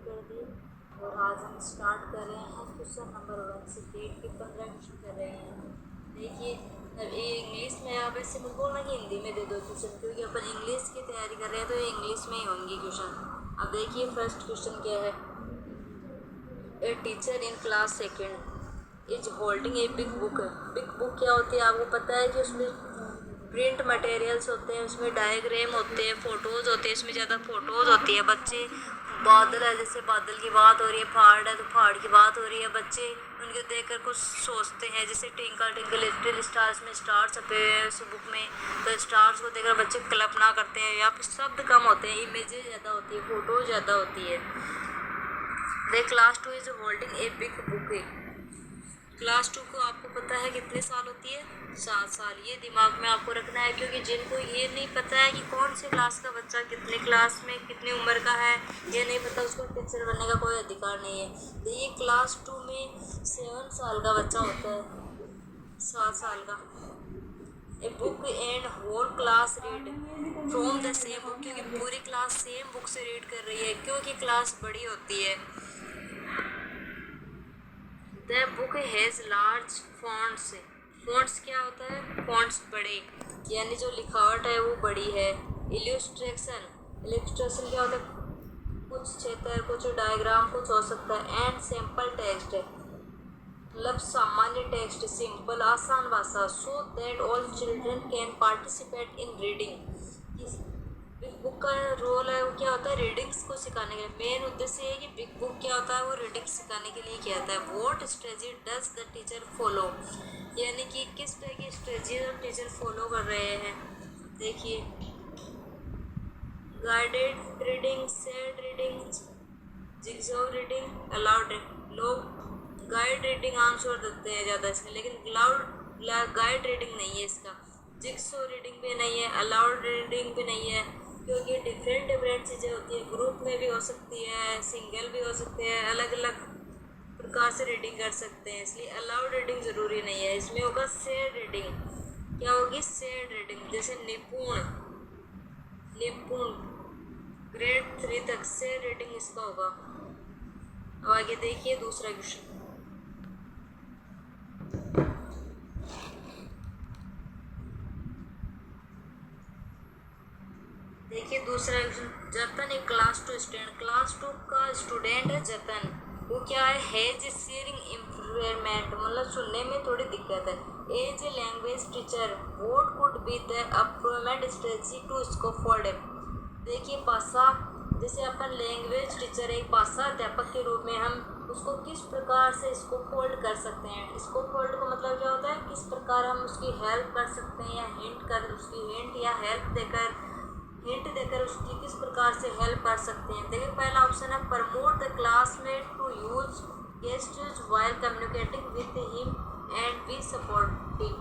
कर दी और आज हम स्टार्ट कर रहे हैं क्वेश्चन नंबर 1 से 8 के 15 क्वेश्चन कर रहे हैं। देखिए, अब ये इंग्लिश में आप ऐसे मत बोलना कि हिंदी में दे दो क्वेश्चन, क्योंकि अपन इंग्लिश की तैयारी कर रहे हैं तो ये इंग्लिश में ही होंगे क्वेश्चन। अब देखिए फर्स्ट क्वेश्चन क्या है। A teacher in class second is holding a big book. Big book क्या होती है आपको पता है कि उसमें प्रिंट मटेरियल्स होते हैं, उसमें डायग्राम होते हैं, फ़ोटोज़ होते हैं, इसमें ज़्यादा फ़ोटोज़ होती है। बच्चे बादल है, जैसे बादल की बात हो रही है, पहाड़ है तो पहाड़ की बात हो रही है। बच्चे उनको देखकर कुछ सोचते हैं, जैसे ट्विंकल ट्विंकल लिटिल स्टार्स में स्टार छपे हुए हैं उस बुक में, तो स्टार्स को देखकर बच्चे कल्पना करते हैं। या फिर शब्द कम होते हैं, इमेजेस ज़्यादा होती है, फ़ोटोज़ ज़्यादा होती है। The class 2 is holding a big book. Class 2 को आपको पता है कितने साल होती है? 7 साल। ये दिमाग में आपको रखना है, क्योंकि जिनको ये नहीं पता है कि कौन से क्लास का बच्चा कितने क्लास में कितनी उम्र का है, ये नहीं पता, उसको टीचर बनने का कोई अधिकार नहीं है। तो ये क्लास 2 में 7 साल का बच्चा होता है, 7 साल का। A book and whole class read from the same book, क्योंकि पूरी क्लास सेम बुक से रीड कर रही है, क्योंकि क्लास बड़ी होती है। The book has large fonts. Fonts क्या होता है? फॉन्ट्स बड़े, यानी जो लिखावट है वो बड़ी है। इल्यूस्ट्रेशन, इल्यूस्ट्रेशन क्या होता है? कुछ चित्र, कुछ डायग्राम, कुछ हो सकता है। एंड सिंपल टेक्स्ट, मतलब सामान्य टेक्स्ट, सिंपल आसान भाषा। So that all children can participate in reading. Big book का रोल है वो क्या होता है? रीडिंग्स को सिखाने के लिए। मेन उद्देश्य है कि बिग बुक क्या होता है, वो रीडिंग सिखाने के लिए क्या होता है। What strategy does the teacher follow, यानी कि किस तरह की स्ट्रेटजी टीचर फॉलो कर रहे हैं। देखिए, guided reading, shared reading, jigsaw reading, allowed. लोग गाइड रीडिंग आंसर देते हैं ज़्यादा इसमें, लेकिन गाइड रीडिंग नहीं है इसका। जिग्सॉ रीडिंग भी नहीं है, अलाउड रीडिंग भी नहीं है, क्योंकि डिफरेंट चीज़ें होती है। ग्रुप में भी हो सकती है, सिंगल भी हो सकते हैं, अलग अलग प्रकार से रीडिंग कर सकते हैं, इसलिए अलाउड रीडिंग ज़रूरी नहीं है। इसमें होगा शेयर रीडिंग। क्या होगी? Share reading. जैसे निपुण, निपुण ग्रेड 3 तक शेयर रीडिंग इसका होगा। अब आगे देखिए दूसरा क्वेश्चन। देखिए दूसरा क्वेश्चन। जतन एक क्लास 2 स्टूडेंट, क्लास 2 का स्टूडेंट है जतन। वो क्या है? सीरिंग इम्प्रूवमेंट, मतलब सुनने में थोड़ी दिक्कत है। As a language teacher what could be the approvement strategy to scaffold. देखिए भाषा, जैसे अपन लैंग्वेज टीचर, एक भाषा अध्यापक के रूप में हम उसको किस प्रकार से इसको फोल्ड कर सकते हैं। इसको फोल्ड का मतलब क्या होता है? किस प्रकार हम उसकी हेल्प कर सकते हैं, या हिंट कर, उसकी हिंट या हेल्प देकर उसकी किस प्रकार से हेल्प कर सकते हैं। देखिए पहला ऑप्शन है promote the classmate to use gestures while communicating with him and be supportive.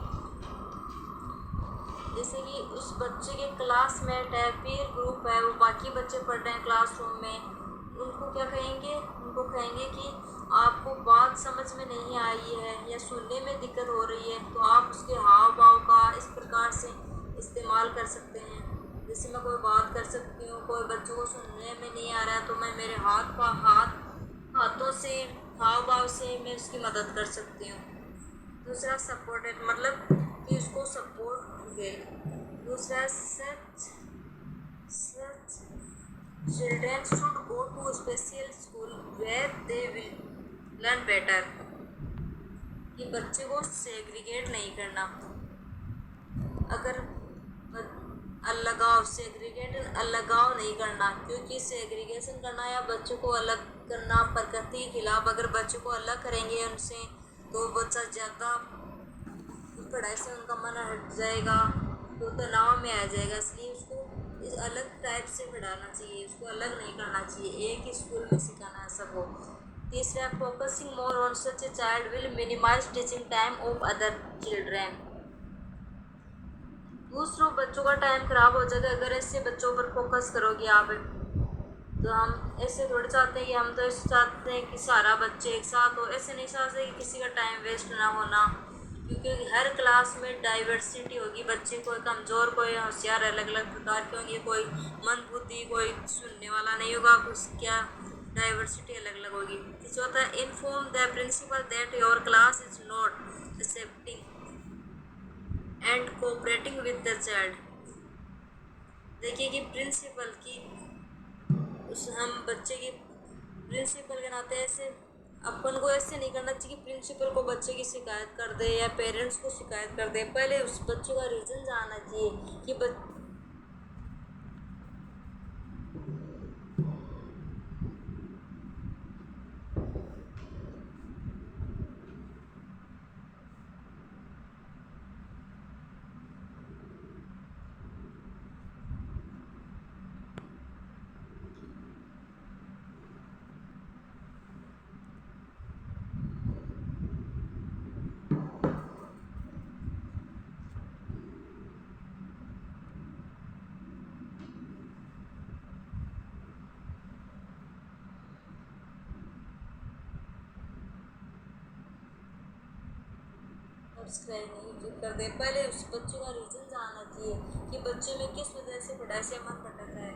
जैसे कि उस बच्चे के क्लासमेट है, पीयर ग्रुप है, वो बाकी बच्चे पढ़ रहे हैं क्लासरूम में, उनको क्या कहेंगे? उनको कहेंगे कि आपको बात समझ में नहीं आई है या सुनने में दिक्कत हो रही है, तो आप उसके हाव भाव का इस प्रकार से इस्तेमाल कर सकते हैं। जैसे मैं कोई बात कर सकती हूँ, कोई बच्चों को सुनने में नहीं आ रहा है, तो मैं मेरे हाथों से, हाव भाव से मैं उसकी मदद कर सकती हूँ। दूसरा सपोर्टेड, मतलब कि उसको सपोर्ट दे। दूसरा such children should go to special school where they will learn better, कि बच्चे को सेग्रीगेट नहीं करना। अगर अलगाव नहीं करना, क्योंकि सेग्रीगेशन करना या बच्चों को अलग करना प्रकृति के खिलाफ। अगर बच्चों को अलग करेंगे उनसे, तो बच्चा ज़्यादा पढ़ाई से उनका मन हट जाएगा, तो तनाव में आ जाएगा। इसलिए उसको इस अलग टाइप से पढ़ाना चाहिए, उसको अलग नहीं करना चाहिए, एक ही स्कूल में सिखाना है सबको। तीसरा, focusing more on such a child will minimise teaching time of other children. दूसरों बच्चों का टाइम खराब हो जाएगा अगर ऐसे बच्चों पर फोकस करोगे आप। तो हम ऐसे थोड़ी चाहते हैं कि हम तो ऐसे चाहते हैं कि सारा बच्चे एक साथ हो, ऐसे नहीं चाहते कि किसी का टाइम वेस्ट ना होना, क्योंकि हर क्लास में डाइवर्सिटी होगी। बच्चे कोई कमज़ोर, कोई होशियार, अलग अलग प्रकार के होंगे, कोई मंदबुद्धि, कोई सुनने वाला नहीं होगा, कुछ क्या डाइवर्सिटी अलग अलग होगी। चौथा, inform the principal that your class is not accepting and cooperating with the child. देखिए कि प्रिंसिपल की उस हम बच्चे की प्रिंसिपल के नाते ऐसे अपन को ऐसे नहीं करना चाहिए कि प्रिंसिपल को बच्चे की शिकायत कर दे या पेरेंट्स को शिकायत कर दे। पहले उस बच्चे का रीज़न जानना चाहिए कि सब्सक्राइब नहीं कर दे। पहले उस बच्चे का रीज़न जानना चाहिए कि बच्चे में किस वजह से पढ़ाई से मन भटक रहा है।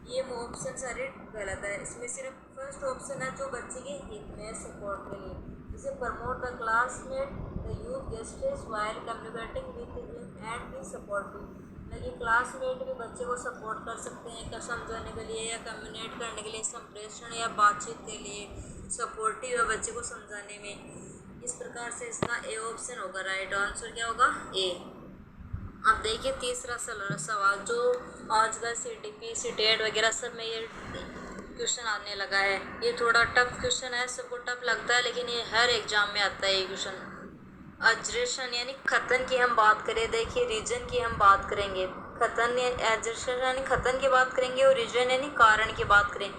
ये ऑप्शन सारे गलत है। इसमें सिर्फ फर्स्ट ऑप्शन है जो बच्चे के हित में सपोर्ट के लिए, जैसे promote the classmate the youth gestures while communicating with him and be supportive. लगे क्लासमेट भी बच्चे को सपोर्ट कर सकते हैं समझाने के लिए या कम्युनिकेट करने के लिए, संप्रेषण या बातचीत के लिए सपोर्टिव है बच्चे को समझाने में। इस प्रकार से इसका ए ऑप्शन होगा। राइट आंसर क्या होगा? ए। अब देखिए तीसरा सवाल जो आजकल CTP CTET वगैरह सब में ये क्वेश्चन आने लगा है। ये थोड़ा टफ क्वेश्चन है, सबको टफ लगता है लेकिन ये हर एग्जाम में आता है ये क्वेश्चन। अजरेशन यानी खतन की हम बात करें, देखिए रीजन की हम बात करेंगे। खतन अजरेशन यानी खतन की बात करेंगे और रीजन यानी कारण की बात करें।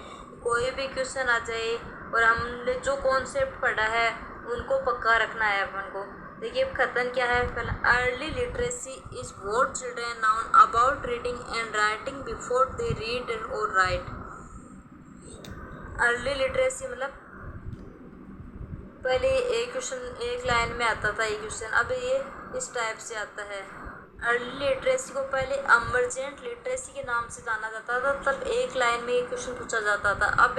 कोई भी क्वेश्चन आ जाए और हमने जो कॉन्सेप्ट पढ़ा है उनको पक्का रखना है अपन को। देखिए खतन क्या है? पहला, early literacy is what children noun about reading and writing before they read और राइट। अर्ली लिटरेसी मतलब पहले एक क्वेश्चन एक लाइन में आता था ये क्वेश्चन, अब ये इस टाइप से आता है। अर्ली लिटरेसी को पहले इमर्जेंट लिटरेसी के नाम से जाना जाता था, तब एक लाइन में ये क्वेश्चन पूछा जाता था। अब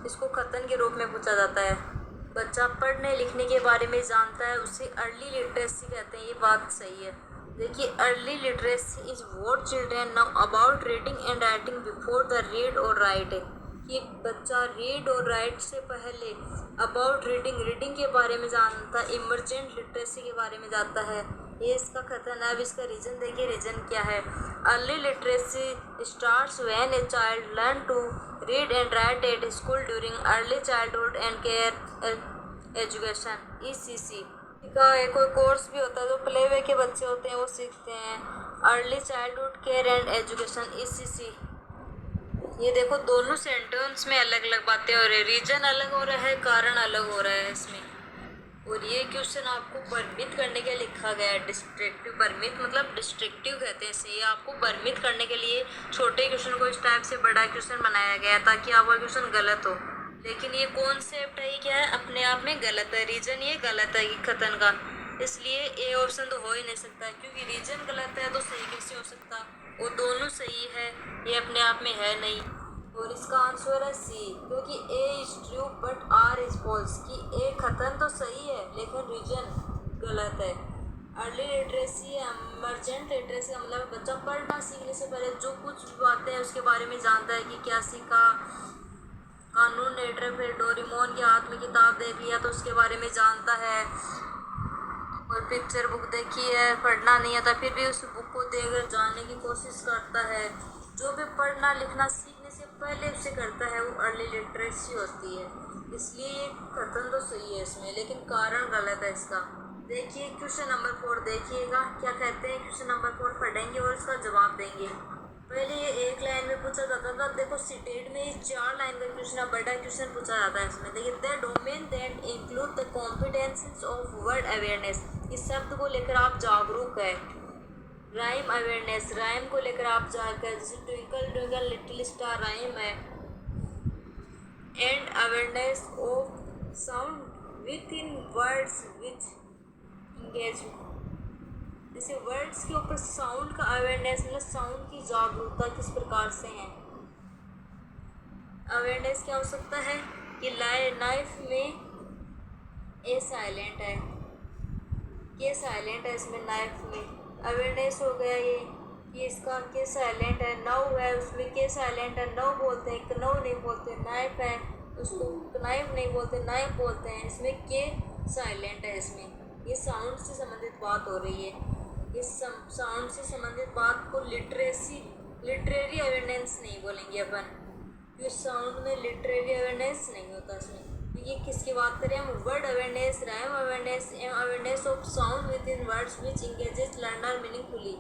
इसको खतन के रूप में पूछा जाता है। बच्चा पढ़ने लिखने के बारे में जानता है उसे अर्ली लिटरेसी कहते हैं। ये बात सही है। देखिए early literacy is what children know about reading and writing before the read और राइट है कि बच्चा रीड और राइट से पहले अबाउट रीडिंग के बारे में जानता है, इमर्जेंट लिटरेसी के बारे में जानता है। ये इसका कथन है। अब इसका रीजन देखिए, रीजन क्या है? Early literacy starts when a child learn to read and write at school during early childhood and care education ECC का एक कोई कोर्स भी होता है जो प्ले वे के बच्चे होते हैं वो सीखते हैं। Early childhood care and education ECC। ये देखो दोनों सेंटेंस में अलग अलग बातें हो रही है, रीजन अलग हो रहा है, कारण अलग हो रहा है इसमें। और ये क्वेश्चन आपको भ्रमित करने के लिए लिखा गया है। डिस्ट्रक्टिव, भ्रमित मतलब डिस्ट्रक्टिव कहते हैं इसे। ये आपको भ्रमित करने के लिए छोटे क्वेश्चन को इस टाइप से बड़ा क्वेश्चन बनाया गया ताकि आपका क्वेश्चन गलत हो। लेकिन ये कॉन्सेप्ट है, ये क्या है? अपने आप में गलत है। रीजन ये गलत है कि खतन का, इसलिए ए ऑप्शन तो हो ही नहीं सकता क्योंकि रीजन गलत है तो सही कैसे हो सकता? वो दोनों सही है, ये अपने आप में है नहीं। और इसका आंसर है C, क्योंकि A is true but R is false. कि A खतन तो सही है लेकिन रीजन गलत है। अर्ली लिटरेसी इमर्जेंट लिटरेसी का मतलब बच्चा पढ़ना सीखने से पहले जो कुछ भी बातें हैं उसके बारे में जानता है कि क्या सीखा, कानून नेटर फिर डोरेमोन के हाथ में किताब देख लिया तो उसके बारे में जानता है, और पिक्चर बुक देखी है, पढ़ना नहीं आता फिर भी उस बुक को देखकर जानने की कोशिश करता है। जो भी पढ़ना लिखना सीखने से पहले उसे करता है वो अर्ली लिटरेसी होती है। इसलिए ये कथन तो सही है इसमें, लेकिन कारण गलत है इसका। देखिए क्वेश्चन नंबर 4 देखिएगा क्या कहते हैं। क्वेश्चन नंबर 4 पढ़ेंगे और इसका जवाब देंगे। पहले ये एक लाइन में पूछा जाता था, देखो सीटेट में ये 4 लाइन का क्वेश्चन, बड़ा क्वेश्चन पूछा जाता है इसमें। देखिए the domain that include the competencies of word awareness, इस शब्द को लेकर आप जागरूक है। राइम अवेयरनेस, राइम को लेकर आप जागरूक है, जैसे twinkle twinkle little star rhyme है। And awareness of sound with in words which engage, जैसे वर्ड्स के ऊपर साउंड का अवेयरनेस मतलब साउंड की जागरूकता किस प्रकार से है। अवेयरनेस क्या हो सकता है? कि नाइफ में ए साइलेंट है, के साइलेंट है इसमें नाइफ में। अवेयरनेस हो गया ये कि इसका के साइलेंट है। नव है उसमें के साइलेंट है, नव बोलते हैं, कनव नहीं बोलते। नाइफ है उसको नाइफ नहीं बोलते, नाइफ बोलते हैं। इसमें के साइलेंट है इसमें। ये साउंड से संबंधित बात हो रही है। इस साउंड से संबंधित बात को लिटरेरी अवेयरनेस नहीं बोलेंगे अपन, क्योंकि साउंड में लिटरेरी अवेयरनेस नहीं होता इसमें। ये किसकी बात करें हम? Word awareness, rhyme awareness and awareness of sound with in words which engages learner meaningfully.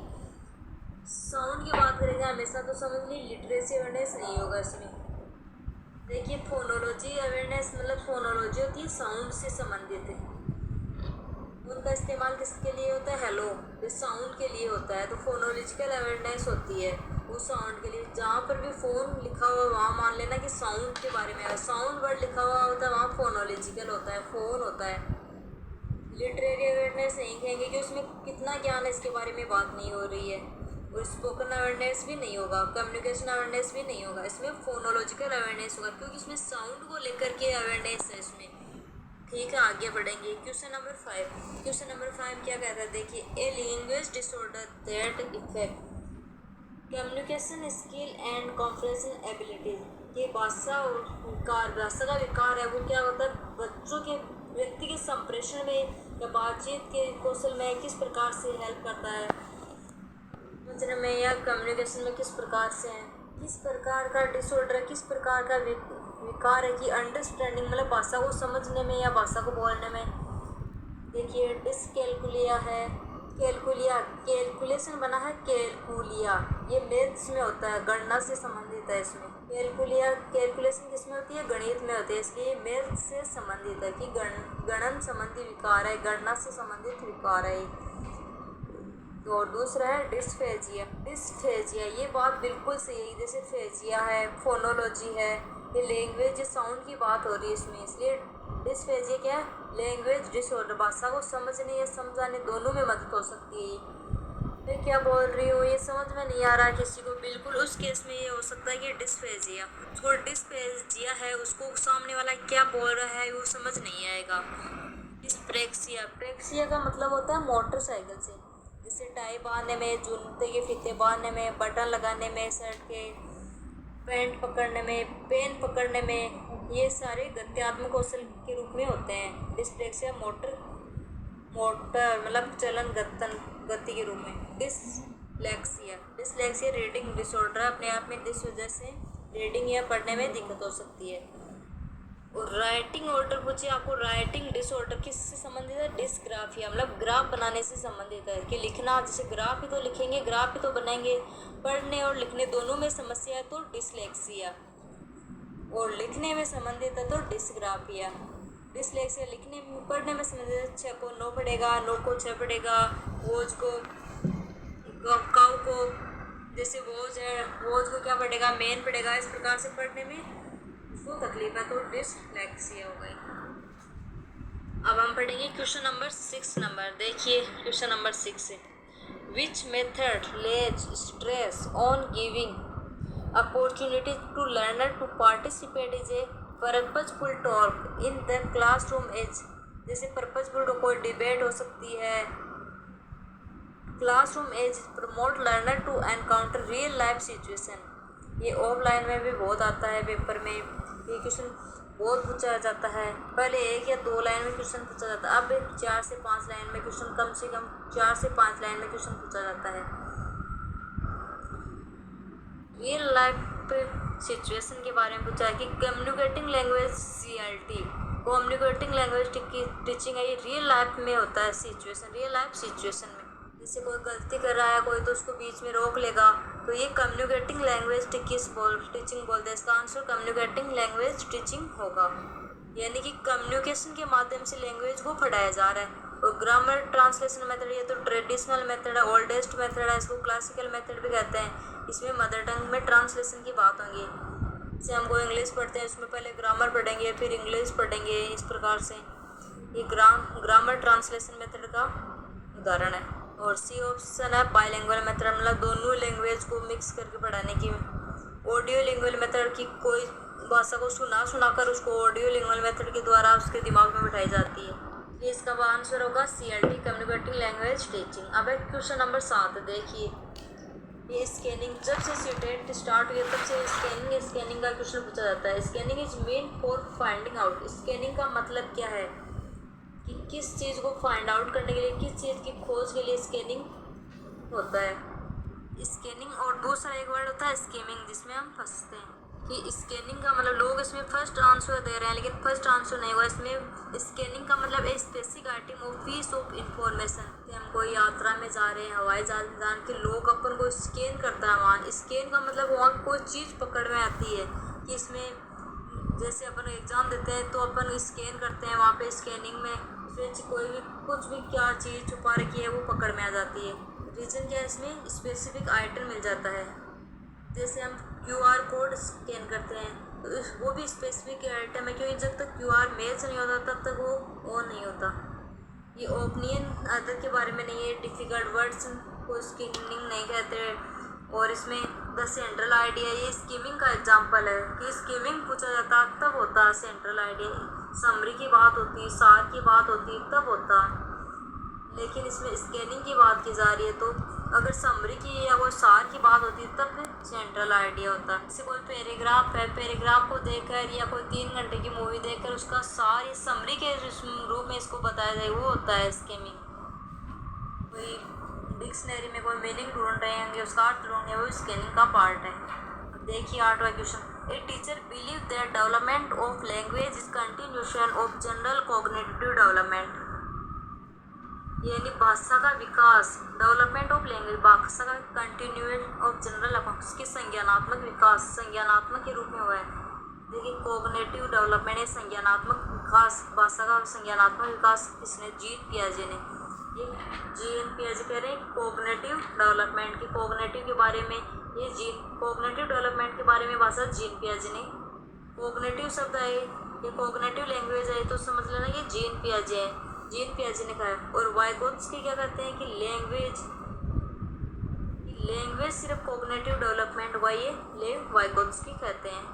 Sound की बात करेंगे हमेशा तो समझ ली लिटरेसी अवेयरनेस नहीं होगा इसमें। देखिए फोनोलॉजी अवेयरनेस मतलब फोनोलॉजी होती है साउंड से संबंधित है। उनका इस्तेमाल किसके लिए होता है? हेलो, ये साउंड के लिए होता है। तो फोनोलॉजिकल अवेयरनेस होती है वो साउंड के लिए। जहाँ पर भी फ़ोन लिखा हुआ वहाँ मान लेना कि साउंड के बारे में है। साउंड वर्ड लिखा हुआ होता है वहाँ फोनोलॉजिकल होता है, फ़ोन होता है। लिटरेरी अवेयरनेस नहीं कहेंगे कि उसमें कितना ज्ञान है इसके बारे में बात नहीं हो रही है। और स्पोकन अवेयरनेस भी नहीं होगा, कम्युनिकेशन अवेयरनेस भी नहीं होगा। इसमें फोनोलॉजिकल अवेयरनेस होगा क्योंकि इसमें साउंड को लेकर के अवेयरनेस है इसमें। ठीक है, आगे बढ़ेंगे। Question number 5। क्वेश्चन नंबर 5 क्या कहता है? देखिए, a language disorder that effect communication skill and conferencing abilities. ये भाषा का विकार है वो क्या होता है? बच्चों के व्यक्ति के संप्रेषण में या बातचीत के कौशल में किस प्रकार से हेल्प करता है, समझने में या कम्युनिकेशन में किस प्रकार से है, किस प्रकार का डिसऑर्डर, किस प्रकार का विकार है कि अंडरस्टैंडिंग मतलब भाषा को समझने में या भाषा को बोलने में। देखिए डिसकैलकुलिया है, कैलकुलेशन बना है कैलकुलिया, ये मैथ्स में होता है, गणना से संबंधित है इसमें। कैलकुलेशन किस में होती है? गणित में होती है, इसलिए मैथ्स से संबंधित है कि गणन संबंधी विकार है, गणना से संबंधित विकार है। तो और दूसरा है डिस्फेजिया। ये बात बिल्कुल सही है, जैसे फेजिया है, फोनोलॉजी है, ये लैंग्वेज साउंड की बात हो रही है इसमें। इसलिए डिस्फेजिया क्या है? लैंग्वेज डिसऑर्डर, भाषा को समझने या समझाने दोनों में मदद हो सकती है। मैं क्या बोल रही हूँ ये समझ में नहीं आ रहा है किसी को बिल्कुल, उस केस में ये हो सकता है कि डिस्फेजिया, जो डिस्फेजिया है उसको सामने वाला क्या बोल रहा है वो समझ नहीं आएगा। प्रेक्सिया का मतलब होता है मोटरसाइकिल से, जैसे टाई बांधने में, जूते के फीते बांधने में, बटन लगाने में, शर्ट के पैंट पकड़ने में, पेन पकड़ने में, ये सारे गत्यात्मक कौशल के रूप में होते हैं। डिस्प्लेक्सिया मोटर मतलब चलन गति के रूप में। डिसलेक्सिया रीडिंग डिसऑर्डर, अपने आप में इस वजह से रीडिंग या पढ़ने में दिक्कत हो सकती है। और राइटिंग ऑर्डर पूछिए आपको, राइटिंग डिसऑर्डर किससे संबंधित है? डिस्ग्राफिया मतलब ग्राफ बनाने से संबंधित है कि लिखना, जैसे ग्राफ ही तो लिखेंगे, ग्राफ ही तो बनाएंगे, पढ़ने और लिखने दोनों में समस्या है तो डिसलेक्सिया, और लिखने में संबंधित है तो डिस्ग्राफिया। डिसलेक्सिया लिखने में पढ़ने में संबंधित है, 6 को 9 पढ़ेगा, 9 को 6 पढ़ेगा, वोज को काउ को, जैसे वोज है वोज को क्या पढ़ेगा? मेन पढ़ेगा, इस प्रकार से पढ़ने में उसको तकलीफ है तो डिसलेक्सिया हो गई। अब हम पढ़ेंगे क्वेश्चन नंबर 6 नंबर। देखिए क्वेश्चन नंबर 6 है, which method lays stress on giving opportunity to learner to participate is a purposeful talk in the classroom as. जैसे पर्पजफुल कोई डिबेट हो सकती है, classroom as promote learner to encounter real life situation. ये offline में भी बहुत आता है, पेपर में ये क्वेश्चन बहुत पूछा जाता है। पहले 1 या 2 लाइन में क्वेश्चन पूछा जाता है, अब 4 से 5 लाइन में क्वेश्चन, कम से कम 4 से 5 लाइन में क्वेश्चन पूछा जाता है। रियल लाइफ सिचुएशन के बारे में पूछा है कि communicating language CLT, communicating language teaching है, ये रियल लाइफ में होता है सिचुएशन, रियल लाइफ सिचुएशन में। जैसे कोई गलती कर रहा है कोई तो उसको बीच में रोक लेगा, तो ये कम्युनिकेटिंग लैंग्वेज टीचिंग बोलते हैं। इसका आंसर कम्युनिकेटिंग लैंग्वेज टीचिंग होगा, यानी कि कम्युनिकेशन के माध्यम से लैंग्वेज को पढ़ाया जा रहा है। और ग्रामर ट्रांसलेशन मेथड, ये तो ट्रेडिशनल मेथड है, ओल्डेस्ट मेथड है, इसको क्लासिकल मेथड भी कहते हैं। इसमें मदर टंग में ट्रांसलेशन की बात होगी। जैसे हमको इंग्लिश पढ़ते हैं उसमें पहले ग्रामर पढ़ेंगे फिर इंग्लिश पढ़ेंगे, इस प्रकार से ये ग्रामर ट्रांसलेशन मेथड का उदाहरण है। और सी ऑप्शन है बाइलिंगुअल मेथड, मतलब दोनों लैंग्वेज को मिक्स करके पढ़ाने की। ऑडियो लिंगुअल मेथड की कोई भाषा को सुना सुनाकर उसको ऑडियो लिंगुअल मेथड के द्वारा उसके दिमाग में बिठाई जाती है। ये इसका आंसर होगा CLT, कम्युनिकेटिंग लैंग्वेज टीचिंग। अब एक क्वेश्चन नंबर 7 देखिए, ये स्कैनिंग जब से सीटेट स्टार्ट हुई तब से स्कैनिंग का क्वेश्चन पूछा जाता है। Scanning is mean for finding out. Scanning का मतलब क्या है कि किस चीज़ को फाइंड आउट करने के लिए, किस चीज़ की खोज के लिए स्कैनिंग होता है। स्कैनिंग और दूसरा एक वर्ड होता है स्कीमिंग, जिसमें हम फंसते हैं कि स्कैनिंग का मतलब लोग इसमें फर्स्ट आंसर दे रहे हैं लेकिन फर्स्ट आंसर नहीं हुआ। इसमें स्कैनिंग का मतलब a specific item of peace of information, कि हम कोई यात्रा में जा रहे हैं, हवाई जहाज में जान के लोग अपन को स्कैन करता है वहाँ। स्कैन का मतलब वहाँ कोई चीज़ पकड़ में आती है कि इसमें जैसे अपन एग्ज़ाम देते हैं तो अपन स्कैन करते हैं, वहाँ पे स्कैनिंग में कोई भी कुछ भी क्या चीज़ छुपा रखी है वो पकड़ में आ जाती है। रीज़न क्या है, इसमें स्पेसिफिक आइटम मिल जाता है। जैसे हम QR कोड स्कैन करते हैं तो वो भी स्पेसिफिक आइटम है, क्योंकि जब तक QR मैच नहीं होता तब तक वो ऑन नहीं होता। ये ओपिनियन अदर के बारे में नहीं है, डिफ़िकल्ट वर्ड्स को स्कैनिंग नहीं कहते। और इसमें द सेंट्रल आइडिया, ये स्कीमिंग का एग्जांपल है कि स्कीमिंग पूछा जाता तब होता है सेंट्रल आइडिया। समरी की बात होती, सार की बात होती तब होता, लेकिन इसमें स्कैनिंग की बात की जा रही है तो अगर समरी की या कोई सार की बात होती है तब फिर सेंट्रल आइडिया होता है। जैसे कोई पैराग्राफ है, पैराग्राफ को देखकर या कोई 3 घंटे की मूवी देखकर उसका सार या समरी के रूप में इसको बताया जाए, वो होता है स्कीमिंग। कोई डिक्शनरी में कोई मीनिंग ढूंढ रहे हैं, उसका अर्थ ढूंढ रहे हैं, वो स्कैनिंग का पार्ट है। अब देखिए 8वां question, a teacher believe that development of language is continuation of general cognitive development, यानी भाषा का विकास, डेवलपमेंट ऑफ लैंग्वेज भाषा का कंटिन्यूएशन ऑफ जनरल की संज्ञानात्मक विकास, संज्ञानात्मक के रूप में हुआ है। देखिए कॉग्निटिव डेवलपमेंट है संज्ञानात्मक विकास, भाषा का संज्ञानात्मक विकास किसने, जीन पियाजे ने। ये जीन पियाजे कह रहे हैं कॉग्निटिव डेवलपमेंट की, कॉग्निटिव के बारे में ये जीन, कॉग्निटिव डेवलपमेंट के बारे में भाषा जीन पियाजे ने। कॉग्निटिव शब्द है, ये कॉग्निटिव लैंग्वेज है तो समझ लेना ये जीन पियाजे है, जीन पियाजे ने कहा है। और वाइगोत्स्की क्या कहते हैं कि लैंग्वेज सिर्फ कॉग्निटिव डेवलपमेंट हुआ, ये लेव वाइगोत्स्की कहते हैं।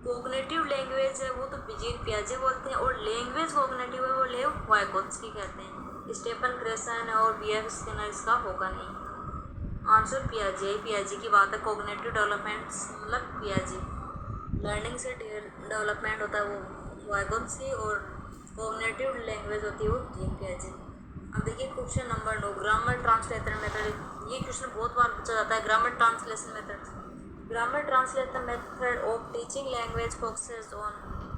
कॉग्निटिव लैंग्वेज है वो तो जीन पियाजे बोलते हैं, और लैंग्वेज कॉग्निटिव है वो लेव वाइगोत्स्की कहते हैं। स्टेफन क्रेसन और BF स्किनर इसका होगा नहीं। आंसर पियाजे की बात है। कॉग्निटिव डेवलपमेंट मतलब पियाजे, लर्निंग से डेवलपमेंट होता है वो वाइगोत्स्की, और कॉग्निटिव लैंग्वेज होती है वो जीन पियाजे। अब देखिए question number 9, grammar translation method. ये क्वेश्चन बहुत बार पूछा जाता है। Grammar translation method, grammar translation method of teaching language focuses on,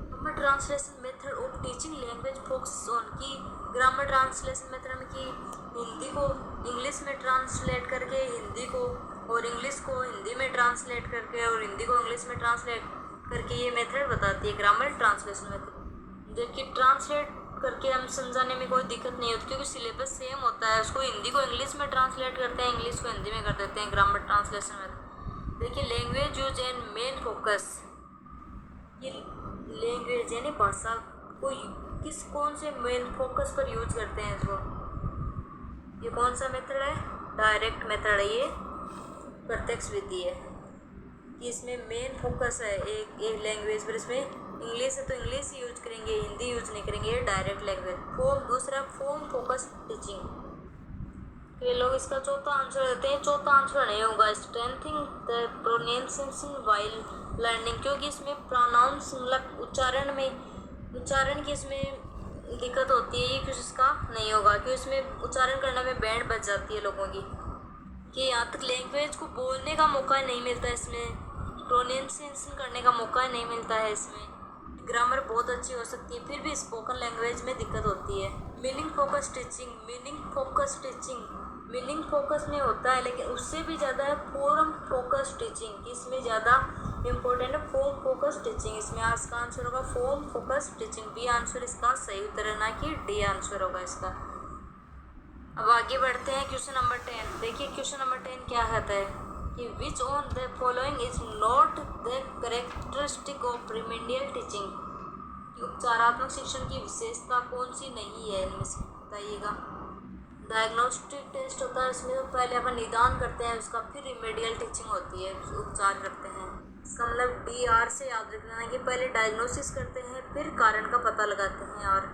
grammar translation method of teaching language focuses on की ग्रामर ट्रांसलेशन मेथड में कि हिंदी को इंग्लिश में ट्रांसलेट करके हिंदी को, और इंग्लिश को हिंदी में ट्रांसलेट करके और हिंदी को इंग्लिश में ट्रांसलेट करके ये मेथड बताती है ग्रामर ट्रांसलेशन मेथड। देखिए ट्रांसलेट करके हम समझाने में कोई दिक्कत नहीं होती क्योंकि सिलेबस सेम होता है। उसको हिंदी को इंग्लिश में ट्रांसलेट करते हैं, इंग्लिश को हिंदी में कर देते हैं ग्रामर ट्रांसलेशन में। देखिए language use and main focus, ये लैंग्वेज यानी भाषा को कौन से मेन फोकस पर यूज करते हैं इसको। ये कौन सा मेथड है, डायरेक्ट मेथड है, ये प्रत्यक्ष विधि है कि इसमें मेन फोकस है एक लैंग्वेज पर। इसमें इंग्लिश है तो इंग्लिश ही यूज करेंगे, हिंदी यूज नहीं करेंगे, ये डायरेक्ट लैंग्वेज। दूसरा फॉर्म फोकस टीचिंग। ये लोग इसका चौथा आंसर देते हैं, चौथा आंसर नहीं होगा। Strengthening the pronunciation while learning, क्योंकि इसमें प्रोनाउंस मतलब उच्चारण की इसमें दिक्कत होती है, ये कुछ इसका नहीं होगा क्योंकि इसमें उच्चारण करने में बैंड बच जाती है लोगों की, कि यहाँ तक लैंग्वेज को बोलने का मौका नहीं मिलता, इसमें प्रोनाउंसिएशन करने का मौका नहीं मिलता है। इसमें ग्रामर बहुत अच्छी हो सकती है फिर भी स्पोकन लैंग्वेज में दिक्कत होती है। Meaning focus teaching, meaning focus में होता है लेकिन उससे भी ज़्यादा है फॉर्म फोकस टीचिंग, इसमें ज़्यादा इम्पोर्टेंट है फॉर्म फोकस टीचिंग। इसमें आज का आंसर होगा form focus teaching, B answer इसका सही उत्तर है, ना कि डी आंसर होगा इसका। अब आगे बढ़ते हैं क्वेश्चन नंबर 10। देखिए क्वेश्चन नंबर 10 क्या कहता है कि which on the following is not the characteristic of remedial teaching, कि उपचारात्मक शिक्षण की विशेषता कौन सी नहीं है, इनमें से बताइएगा। डायग्नोस्टिक टेस्ट होता है, इसमें तो पहले अपन निदान करते हैं उसका, फिर रिमेडियल टीचिंग होती है, उपचार करते हैं। इसका मतलब DR से याद रखना है कि पहले डायग्नोसिस करते हैं फिर कारण का पता लगाते हैं। और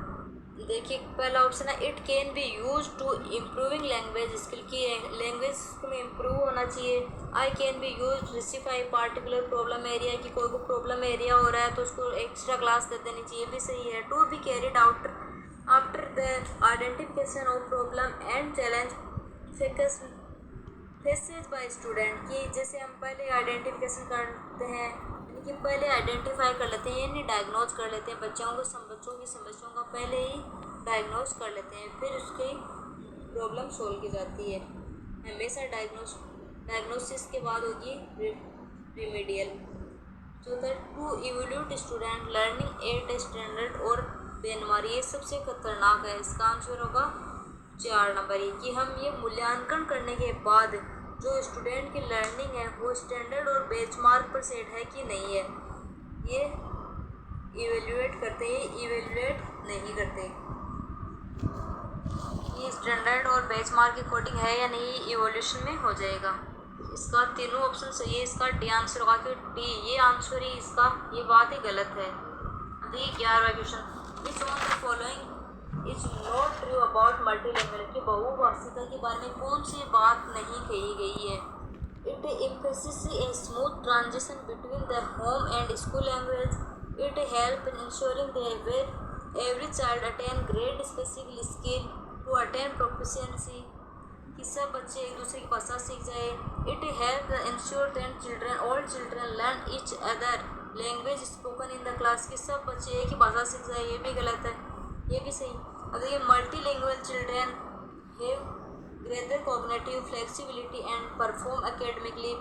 देखिए पहला ऑप्शन है it can be use to improving language skill की लैंग्वेज में इम्प्रूव होना चाहिए। I can be use rectify particular problem area की कोई को प्रॉब्लम एरिया हो रहा है तो उसको एक्स्ट्रा क्लास दे देनी चाहिए, भी सही है। To be carried out after the identification of problem and challenge faces by student की जैसे हम पहले आइडेंटिफिकेशन करते हैं यानी कि पहले आइडेंटिफाई कर लेते हैं यानी डायग्नोज कर लेते हैं बच्चों की समस्याओं का पहले ही डायग्नोज कर लेते हैं फिर उसकी प्रॉब्लम सोल्व की जाती है। हमेशा डायग्नोसिस के बाद होगी रिमीडियल। चौथा to evaluate student learning at standard और बेनमार, ये सबसे खतरनाक है। इसका आंसर होगा 4 नंबर ही कि हम ये मूल्यांकन करने के बाद जो स्टूडेंट की लर्निंग है वो स्टैंडर्ड और बेंचमार्क पर सेट है कि नहीं है, ये इवेल्युएट करते हैं, इवेल्युएट नहीं करते। ये स्टैंडर्ड और बेंचमार्क के अकॉर्डिंग है या नहीं, इवोल्यूशन में हो जाएगा। इसका तीनों ऑप्शन सही है, इसका डी आंसर होगा कि डी ये आंसर ही इसका, ये बात ही गलत है। देखिए 11वां question which one the following is not true about multilanguage की बहुभाषिता के बारे में कौन सी बात नहीं कही गई है। It emphasis a smooth transition between the home and school language, it help in ensuring the every child attain great specific skill to attain proficiency कि सब बच्चे एक दूसरे की भाषा सीख जाए। It help ensure that children all children learn each other language spoken in the class की सब बच्चे एक ही भाषा सीख जाए, ये भी गलत है, ये भी सही। अगर ये multilingual children have greater cognitive flexibility and perform academically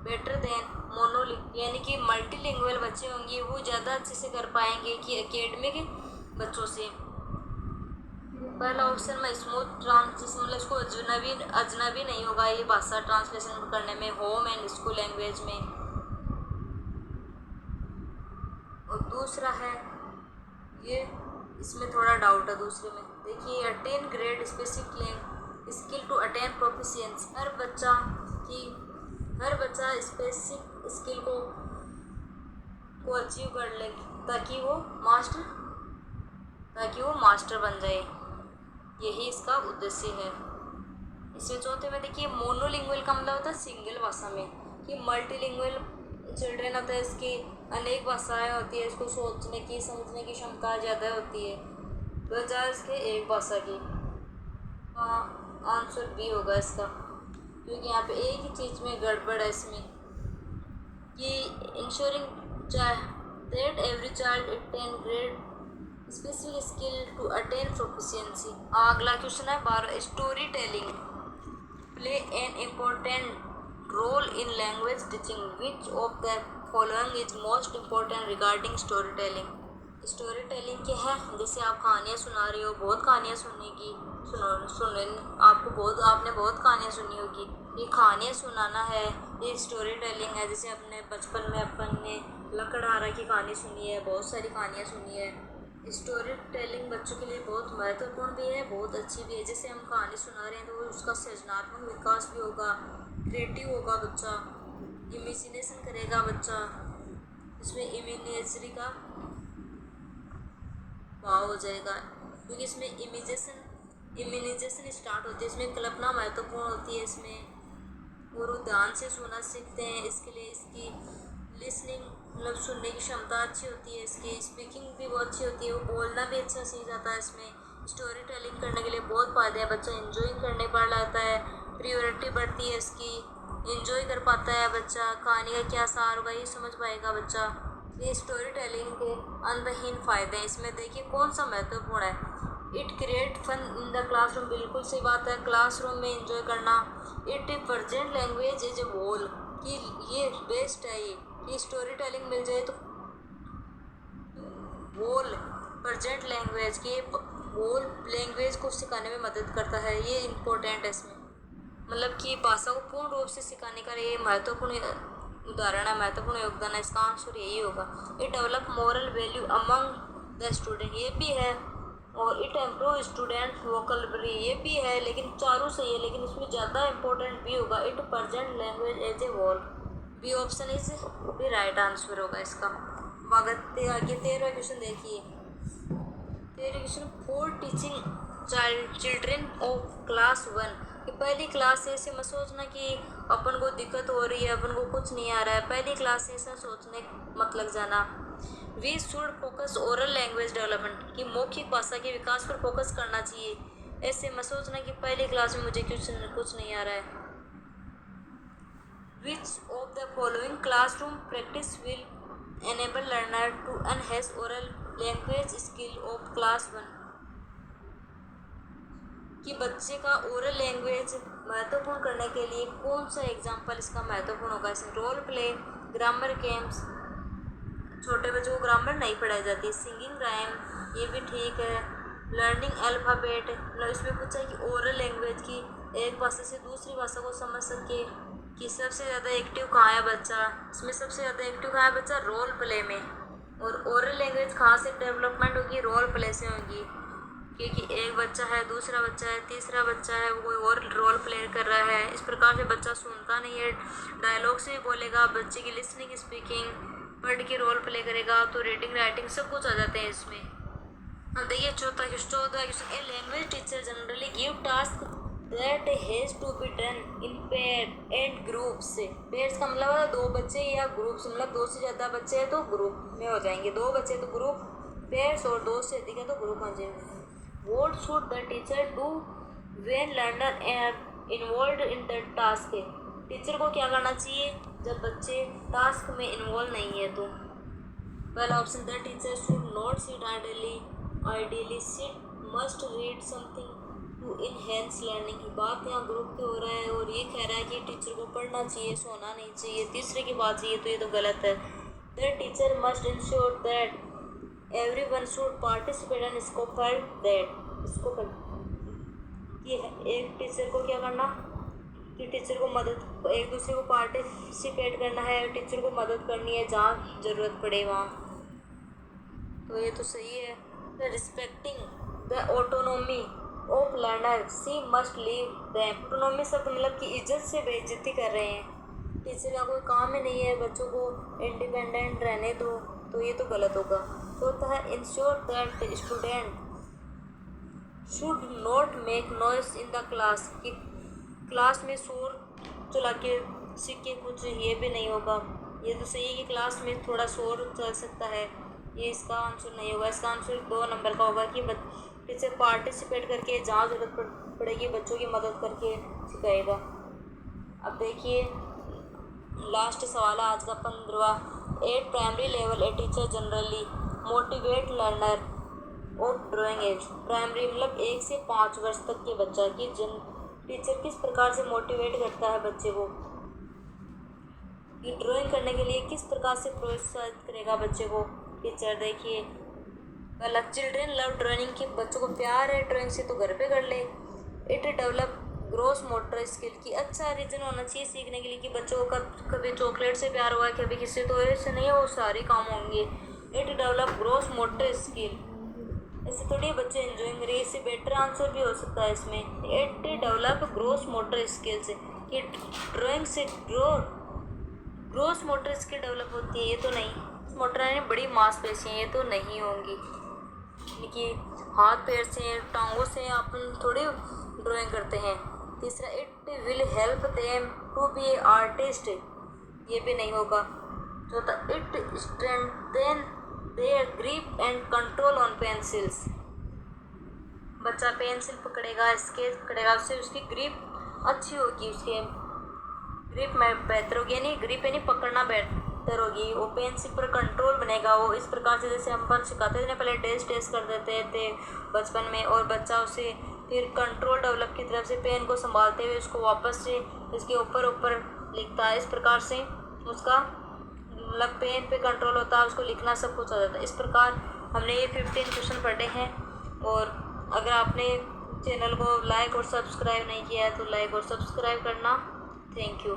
better than monoling, यानी कि मल्टीलिंगुअल बच्चे होंगे वो ज़्यादा अच्छे से कर पाएंगे कि एकेडमिक बच्चों से। पहला ऑप्शन में स्मूथ ट्रांसलेशन मतलब इसको अजनबी नहीं होगा ये भाषा ट्रांसलेशन करने में होम एंड स्कूल लैंग्वेज में। और दूसरा है ये इसमें थोड़ा डाउट है दूसरे में। देखिए attain grade specific skill to attain proficiency, हर बच्चा स्पेसिफिक स्किल को अचीव कर ले ताकि वो मास्टर बन जाए, यही इसका उद्देश्य है। इसमें चौथे में देखिए मोनोलिंगुअल का मतलब होता है सिंगल भाषा में, कि मल्टीलिंगुअल चिल्ड्रन होता है इसकी अनेक भाषाएं होती है, इसको सोचने की समझने की क्षमता ज़्यादा होती है बजाय इसके एक भाषा की। आंसर बी होगा इसका, क्योंकि यहाँ पे एक ही चीज़ में गड़बड़ है इसमें कि ensuring that every child attain grade specific skill to attain proficiency. अगला क्वेश्चन है 12 story telling play an important role in language teaching, which of the following is most important regarding story telling. Story telling क्या है, जैसे आप कहानियाँ सुना रहे हो, बहुत कहानियाँ आपने बहुत कहानियाँ सुनी होगी, ये कहानियाँ सुनाना है, ये स्टोरी टेलिंग है। जैसे अपने बचपन में अपन ने लकड़हारा की कहानी सुनी है, बहुत सारी कहानियाँ सुनी है। स्टोरी टेलिंग बच्चों के लिए बहुत महत्वपूर्ण भी है, बहुत अच्छी भी है। जैसे हम कहानी सुना रहे हैं तो उसका सृजनात्मक विकास भी होगा, क्रिएटिव होगा बच्चा, इमेजिनेशन करेगा बच्चा, इसमें इमेजिनरी का भाव हो जाएगा, क्योंकि इसमें इमेजिनेशन स्टार्ट होती है, इसमें कल्पना महत्वपूर्ण होती है इसमें, और वो ध्यान से सुनना सीखते हैं। इसके लिए इसकी लिसनिंग मतलब सुनने की क्षमता अच्छी होती है, इसकी स्पीकिंग भी बहुत अच्छी होती है, वो बोलना भी अच्छा सीख जाता है। इसमें स्टोरी टेलिंग करने के लिए बहुत फ़ायदे हैं, बच्चा एंजॉय करने पड़ जाता है, प्रियोरिटी बढ़ती है इसकी, एंजॉय कर पाता है बच्चा, कहानी का क्या सार होगा ये समझ पाएगा बच्चा। ये स्टोरी टेलिंग के अंतहीन फ़ायदे हैं। इसमें देखिए कौन सा महत्वपूर्ण है, it create fun in the classroom, बिल्कुल सही बात है, क्लासरूम में एंजॉय करना। It present language is a whole, कि ये बेस्ट है ये कि स्टोरी टेलिंग मिल जाए तो होल प्रेजेंट लैंग्वेज की होल लैंग्वेज को सिखाने में मदद करता है, ये इम्पोर्टेंट है इसमें, मतलब कि भाषा को पूर्ण रूप से सिखाने का ये महत्वपूर्ण उदाहरण है, महत्वपूर्ण योगदान है। इसका आंसर यही होगा। It develop moral value among the student, ये भी है, और इट इम्प्रूव स्टूडेंट वोकैबुलरी, ये भी है, लेकिन चारों सही है, लेकिन इसमें ज़्यादा इंपॉर्टेंट भी होगा। It present language as a whole, B option is भी राइट आंसर होगा इसका। आगे 13वां क्वेश्चन देखिए। 13वां question, for teaching children of class 1 कि पहली क्लास से ऐसे मत सोचना कि अपन को दिक्कत हो रही है, अपन को कुछ नहीं आ रहा है, पहली क्लास से ऐसा सोचने मत लग जाना। We should focus oral language development कि मौखिक भाषा के विकास पर फोकस करना चाहिए। ऐसे मत सोचना कि पहली क्लास में मुझे कुछ नहीं आ रहा है। Which of the following classroom practice will enable learner to enhance oral language skill of class 1 कि बच्चे का ओरल लैंग्वेज महत्वपूर्ण करने के लिए कौन सा एग्जाम्पल इसका महत्वपूर्ण होगा। इसमें रोल प्ले, ग्रामर गेम्स, छोटे बच्चों को ग्रामर नहीं पढ़ाई जाती, सिंगिंग राइम ये भी ठीक है, लर्निंग अल्फ़ाबेट, मतलब इसमें पूछा है कि ओरल लैंग्वेज की एक भाषा से दूसरी भाषा को समझ सके कि सबसे ज़्यादा एक्टिव कहाँ है बच्चा। इसमें सबसे ज़्यादा एक्टिव कहाँ है बच्चा, रोल प्ले में। और ओरल लैंग्वेज कहाँ से डेवलपमेंट होगी, रोल प्ले से होगी, क्योंकि एक बच्चा है, दूसरा बच्चा है, तीसरा बच्चा है, वो कोई और रोल प्ले कर रहा है। इस प्रकार से बच्चा सुनता नहीं है, डायलॉग से भी बोलेगा, बच्चे की लिसनिंग स्पीकिंग पढ़ के रोल प्ले करेगा, तो रीडिंग राइटिंग सब कुछ आ जाते हैं इसमें। अब देखिए 14वां question, a language teacher generally give task that has to be done in pair and groups. Pairs का मतलब है दो बच्चे या ग्रुप्स, मतलब दो से ज़्यादा बच्चे हैं तो ग्रुप में हो जाएंगे, दो बच्चे तो ग्रुप पेयर्स और दो से अधिक है तो ग्रुप हो जाएंगे। What should the teacher do when learner are involved in the task? Teacher को क्या करना चाहिए जब बच्चे टास्क में इन्वॉल्व नहीं है तो। पहला option, the teacher should not sit ideally sit must read something to enhance learning की बात यहाँ ग्रुप पे हो रहा है और ये कह रहा है कि टीचर को पढ़ना चाहिए, सोना नहीं चाहिए। तीसरे की बात चाहिए तो ये तो गलत है। The teacher must ensure that everyone should participate and scope that कि एक टीचर को क्या करना कि टीचर को मदद, एक दूसरे को पार्टिसिपेट करना है, टीचर को मदद करनी है जहाँ ज़रूरत पड़े वहाँ, तो ये तो सही है। The respecting the autonomy of learner she must leave them. Autonomy शब्द मतलब कि इज्जत से बेइज्जती कर रहे हैं, टीचर का कोई काम ही नहीं है, बच्चों को इंडिपेंडेंट रहने दो, तो ये तो गलत होगा। चौथा है, ensure that student should not make noise in the class कि क्लास में शोर चला के सीखे कुछ, ये भी नहीं होगा। ये तो सही है कि क्लास में थोड़ा शोर चल सकता है, ये इसका आंसर नहीं होगा। इसका आंसर 2 नंबर का होगा कि टीचर पार्टिसिपेट करके जहाँ ज़रूरत पड़ेगी बच्चों की मदद करके सिखाएगा। अब देखिए लास्ट सवाल है आज का 15वां। At primary level a teacher generally motivate learner of drawing age. Primary मतलब 1 से 5 वर्ष तक के बच्चा की टीचर किस प्रकार से मोटिवेट करता है बच्चे को कि ड्राइंग करने के लिए किस प्रकार से प्रोत्साहित करेगा बच्चे को टीचर। देखिए पहला, चिल्ड्रेन लव ड्राइंग की बच्चों को प्यार है ड्राइंग से तो घर पे कर ले। It develop gross motor skill की अच्छा रीज़न होना चाहिए सीखने के लिए कि बच्चों को कभी चॉकलेट से प्यार हुआ, कभी किसी तो ऐसे नहीं है, वो सारे काम होंगे। It develop gross motor skill, ऐसे थोड़ी बच्चे एंजॉइंग रहे, इससे बेटर आंसर भी हो सकता है इसमें। It develop gross motor skill से कि ड्राइंग से ग्रोस मोटर स्किल डेवलप होती है, ये तो नहीं। मोटर यानी बड़ी मांसपेशियाँ, ये तो नहीं होंगी, यानी कि हाथ पैर से टांगों से अपन थोड़ी ड्राइंग करते हैं। तीसरा, it will help them to be artist, ये भी नहीं होगा। चौथा, it strengthen their grip and control on pencils, बच्चा पेंसिल पकड़ेगा, स्केच पकड़ेगा, उससे उसकी ग्रिप अच्छी होगी, उसके ग्रिप में बेहतर होगी, यानी ग्रिप यानी पकड़ना बेहतर होगी, वो पेंसिल पर कंट्रोल बनेगा। वो इस प्रकार से जैसे हम सिखाते थे पहले टेस्ट कर देते थे बचपन में, और बच्चा उसे फिर कंट्रोल डेवलप की तरफ से पेन को संभालते हुए उसको वापस से इसके ऊपर लिखता है। इस प्रकार से उसका मतलब पेन पे कंट्रोल होता है, उसको लिखना सब कुछ आ जाता है। इस प्रकार हमने ये 15 क्वेश्चन पढ़े हैं। और अगर आपने चैनल को लाइक और सब्सक्राइब नहीं किया है तो लाइक और सब्सक्राइब करना। Thank you.